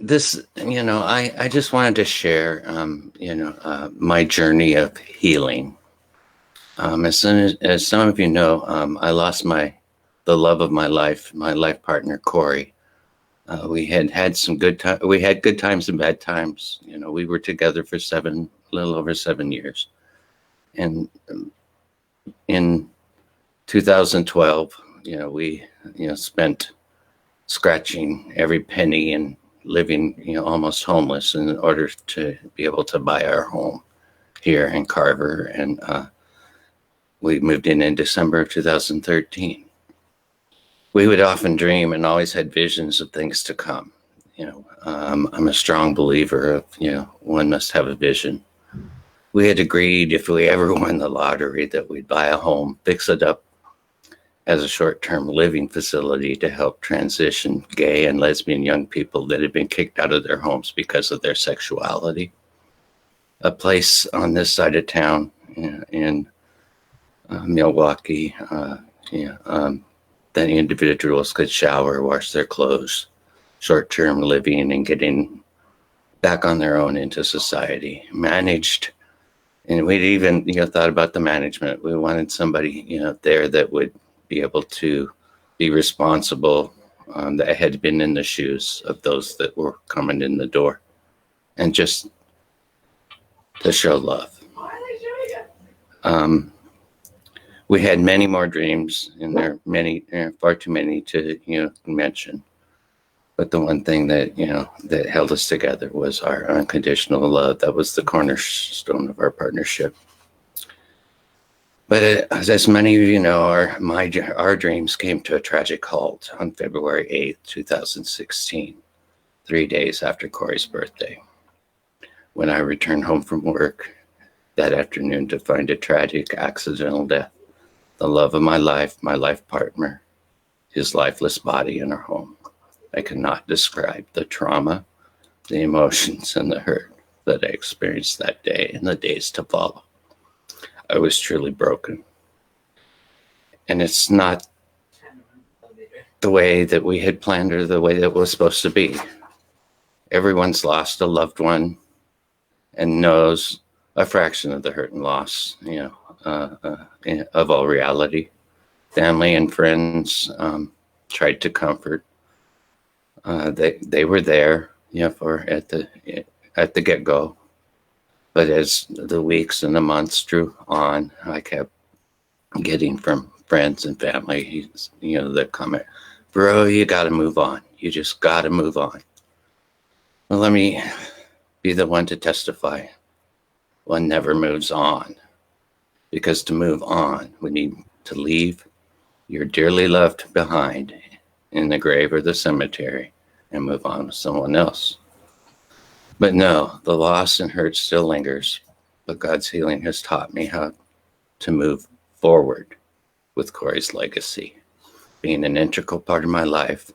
I just wanted to share, my journey of healing. As soon as some of you know, I lost the love of my life partner, Corey. We had some good time. We had good times and bad times. We were together for a little over 7 years. And in 2012, we, spent scratching every penny and living, almost homeless in order to be able to buy our home here in Carver. And we moved in December of 2013. We would often dream and always had visions of things to come. I'm a strong believer of, one must have a vision. We had agreed if we ever won the lottery that we'd buy a home, fix it up as a short-term living facility to help transition gay and lesbian young people that had been kicked out of their homes because of their sexuality. A place on this side of town in Milwaukee, that individuals could shower, wash their clothes, short-term living, and getting back on their own into society, managed. And we'd even, thought about the management. We wanted somebody, there that would be able to be responsible, that had been in the shoes of those that were coming in the door, and just to show love. We had many more dreams, and there are far too many to mention. But the one thing that that held us together was our unconditional love. That was the cornerstone of our partnership. But as many of you know, our dreams came to a tragic halt on February 8th, 2016, 3 days after Corey's birthday, when I returned home from work that afternoon to find a tragic accidental death. The love of my life partner, his lifeless body in our home. I cannot describe the trauma, the emotions, and the hurt that I experienced that day and the days to follow. I was truly broken. And it's not the way that we had planned or the way that it was supposed to be. Everyone's lost a loved one and knows a fraction of the hurt and loss, of all reality. Family and friends tried to comfort. They were there, for at the get-go. But as the weeks and the months drew on, I kept getting from friends and family, the comment, "Bro, you got to move on. You just got to move on." Well, let me be the one to testify. One never moves on, because to move on, we need to leave your dearly loved behind in the grave or the cemetery and move on with someone else. But no, the loss and hurt still lingers, but God's healing has taught me how to move forward with Corey's legacy, being an integral part of my life.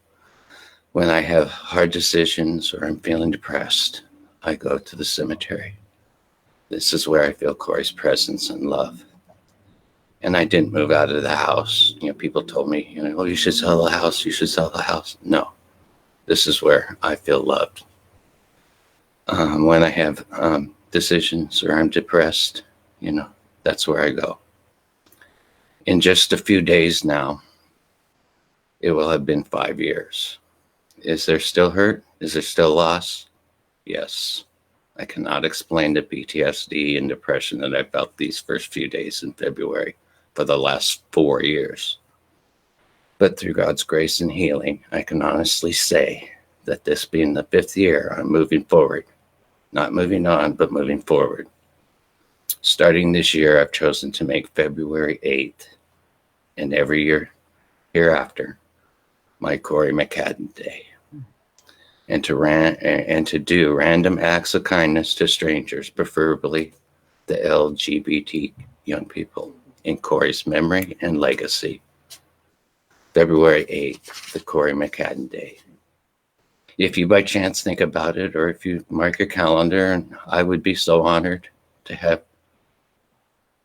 When I have hard decisions or I'm feeling depressed, I go to the cemetery. This is where I feel Corey's presence and love. And I didn't move out of the house. People told me, "Oh, you should sell the house. You should sell the house." No, this is where I feel loved. When I have decisions or I'm depressed, that's where I go. In just a few days now, it will have been 5 years. Is there still hurt? Is there still loss? Yes. I cannot explain the PTSD and depression that I felt these first few days in February for the last 4 years. But through God's grace and healing, I can honestly say that this being the 5th year, I'm moving forward. Not moving on, but moving forward. Starting this year, I've chosen to make February 8th and every year hereafter my Corey McCadden Day. And to do random acts of kindness to strangers, preferably the LGBT young people, in Corey's memory and legacy. February 8th, the Corey McCadden Day. If you by chance think about it, or if you mark your calendar, and I would be so honored to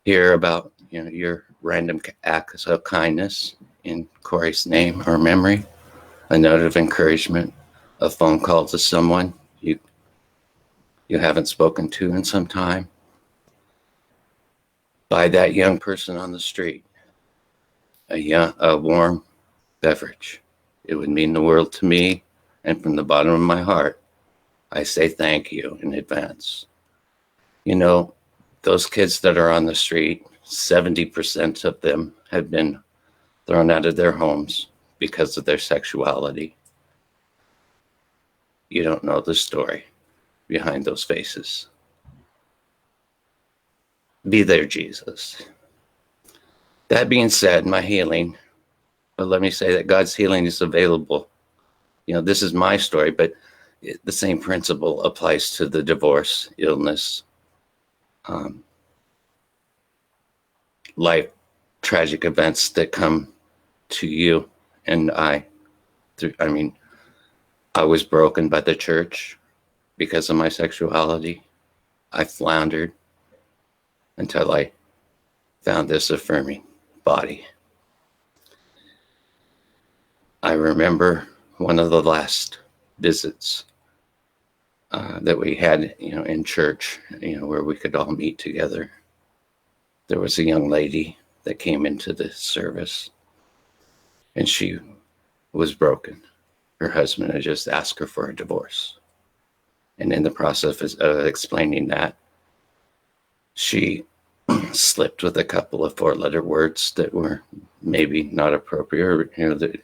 hear about your random acts of kindness in Corey's name or memory, a note of encouragement, a phone call to someone you haven't spoken to in some time. Buy that young person on the street a warm beverage. It would mean the world to me, and from the bottom of my heart, I say thank you in advance. You know, those kids that are on the street, 70% of them have been thrown out of their homes because of their sexuality. You don't know the story behind those faces. Be there, Jesus. That being said, my healing, but let me say that God's healing is available. You know, this is my story, but the same principle applies to the divorce, illness, life, tragic events that come to you and I. I was broken by the church because of my sexuality. I floundered until I found this affirming body. I remember one of the last visits that we had, in church, where we could all meet together. There was a young lady that came into the service, and she was broken. Her husband had just asked her for a divorce. And in the process of explaining that, she slipped with a couple of 4-letter words that were maybe not appropriate.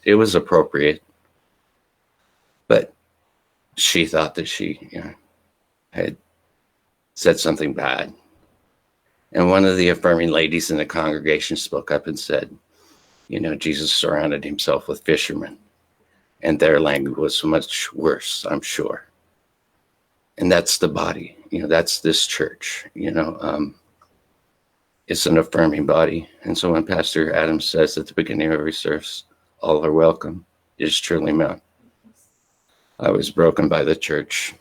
It was appropriate, but she thought that she had said something bad. And one of the affirming ladies in the congregation spoke up and said, Jesus surrounded himself with fishermen, and their language was much worse, I'm sure. And that's the body, that's this church, it's an affirming body. And so when Pastor Adams says at the beginning of every service, all are welcome, it is truly meant. I was broken by the church,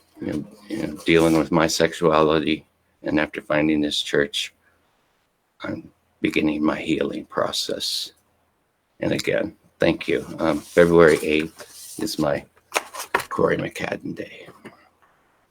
dealing with my sexuality. And after finding this church, I'm beginning my healing process. And again, thank you. February 8th is my Corey McCadden Day.